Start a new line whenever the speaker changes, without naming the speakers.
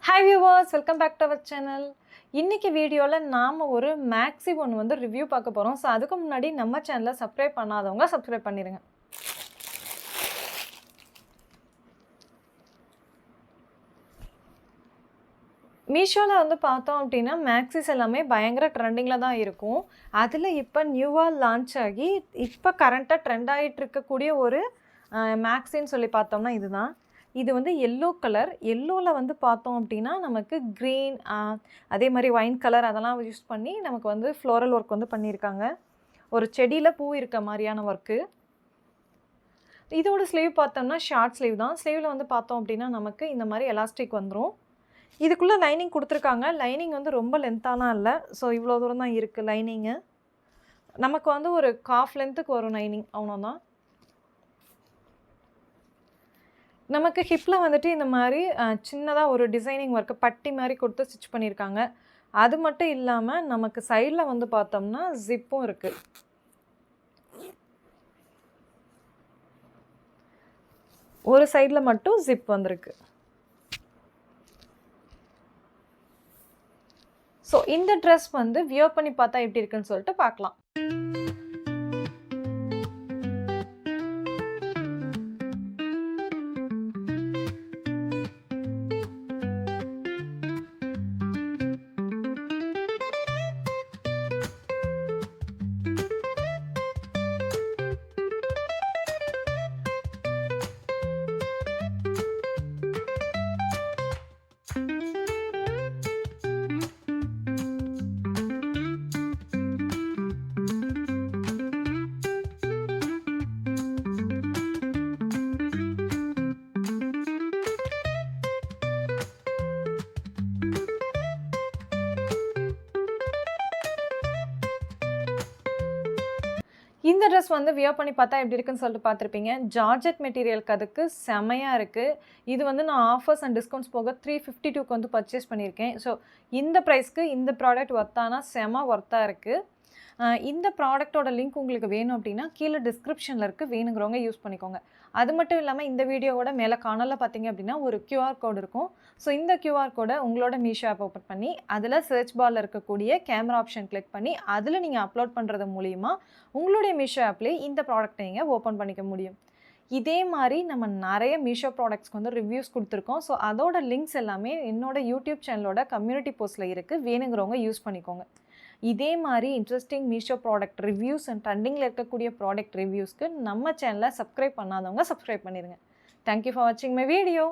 Hi viewers, welcome back to our channel. இன்னைக்கு வீடியோல நாம ஒரு மேக்ஸி ஒன்று வந்து ரிவ்யூ பார்க்க போறோம். ஸோ அதுக்கு முன்னாடி நம்ம சேனலை சப்ஸ்கிரைப் பண்ணாதவங்க சப்ஸ்கிரைப் பண்ணிடுங்க. மீஷோவில் வந்து பார்த்தோம் அப்படின்னா மேக்ஸிஸ் எல்லாமே பயங்கர ட்ரெண்டிங்கில் தான் இருக்கும். அதில் இப்போ நியூவாக லான்ச் ஆகி இப்போ கரண்ட்டாக ட்ரெண்ட் ஆகிட்டு இருக்கக்கூடிய ஒரு மேக்ஸின்னு சொல்லி பார்த்தோம்னா இதுதான். இது வந்து எல்லோ கலர். எல்லோவில் வந்து பார்த்தோம் அப்படின்னா நமக்கு க்ரீன் அதே மாதிரி ஒயின் கலர் அதெல்லாம் யூஸ் பண்ணி நமக்கு வந்து ஃப்ளோரல் ஒர்க் வந்து பண்ணியிருக்காங்க. ஒரு செடியில் பூ இருக்க மாதிரியான ஒர்க்கு. இதோட ஸ்லீவ் பார்த்தோம்னா ஷார்ட் ஸ்லீவ் தான். ஸ்லீவில் வந்து பார்த்தோம் அப்படின்னா நமக்கு இந்த மாதிரி எலாஸ்டிக் வந்துடும். இதுக்குள்ளே லைனிங் கொடுத்துருக்காங்க. லைனிங் வந்து ரொம்ப லென்த்தாலாம் இல்லை. ஸோ இவ்வளோ தூரம் தான் இருக்குது லைனிங்கு. நமக்கு வந்து ஒரு காஃப் லென்த்துக்கு வரும் லைனிங், அவ்வளோதான். நமக்கு ஹிப்பில் வந்துட்டு இந்த மாதிரி சின்னதாக ஒரு டிசைனிங் ஒர்க்கு பட்டி மாதிரி கொடுத்து ஸ்டிச் பண்ணியிருக்காங்க. அது மட்டும் இல்லாமல் நமக்கு சைடில் வந்து பார்த்தோம்னா ஜிப்பும் இருக்குது. ஒரு சைடில் மட்டும் ஜிப் வந்திருக்கு. ஸோ இந்த ட்ரெஸ் வந்து வியர் பண்ணி பார்த்தா எப்படி இருக்குன்னு சொல்லிட்டு பார்க்கலாம். இந்த ட்ரெஸ் வந்து வியர் பண்ணி பார்த்தா எப்படி இருக்குன்னு சொல்லிட்டு பார்த்துருப்பீங்க. ஜார்ஜெட் மெட்டீரியலுக்கு அதுக்கு செமையாக இருக்குது. இது வந்து நான் ஆஃபர்ஸ் அண்ட் டிஸ்கவுண்ட்ஸ் போக 352க்கு வந்து பர்ச்சேஸ் பண்ணியிருக்கேன். ஸோ இந்த ப்ரைஸ்க்கு இந்த ப்ராடக்ட் ஒர்த்தானா செம ஒர்த்தாக இருக்குது. இந்த ப்ராடக்டோட லிங்க் உங்களுக்கு வேணும் அப்படின்னா கீழே டிஸ்கிரிப்ஷனில் இருக்குது, வேணுங்கிறவங்க யூஸ் பண்ணிக்கோங்க. அது மட்டும் இல்லாமல் இந்த வீடியோவோட மேலே காணலில் பார்த்தீங்க அப்படின்னா ஒரு QR கோடு இருக்கும். ஸோ இந்த QR கோடை உங்களோட மீஷோ ஆப் ஓப்பன் பண்ணி அதில் சர்ச் பாரில் இருக்கக்கூடிய கேமரா ஆப்ஷன் கிளிக் பண்ணி அதில் நீங்கள் அப்லோட் பண்ணுறது மூலிமா உங்களுடைய மீஷோ ஆப்லேயே இந்த ப்ராடக்ட்டை நீங்கள் ஓப்பன் பண்ணிக்க முடியும். இதே மாதிரி நம்ம நிறைய மீஷோ ப்ராடக்ட்ஸ்க்கு வந்து ரிவ்யூஸ் கொடுத்துருக்கோம். ஸோ அதோட லிங்க்ஸ் எல்லாமே என்னோட யூடியூப் சேனலோட கம்யூனிட்டி போஸ்ட்டில் இருக்குது, வேணுங்கிறவங்க யூஸ் பண்ணிக்கோங்க. இதே மாதிரி interesting Meesho product reviews and ட்ரெண்டிங்கில் இருக்கக்கூடிய ப்ராடக்ட் ரிவ்யூஸ்க்கு நம்ம சேனலை சப்ஸ்கிரைப் பண்ணாதவங்க சப்ஸ்கிரைப் பண்ணிடுங்க. தேங்க்யூ ஃபார் வாட்சிங் மை வீடியோ.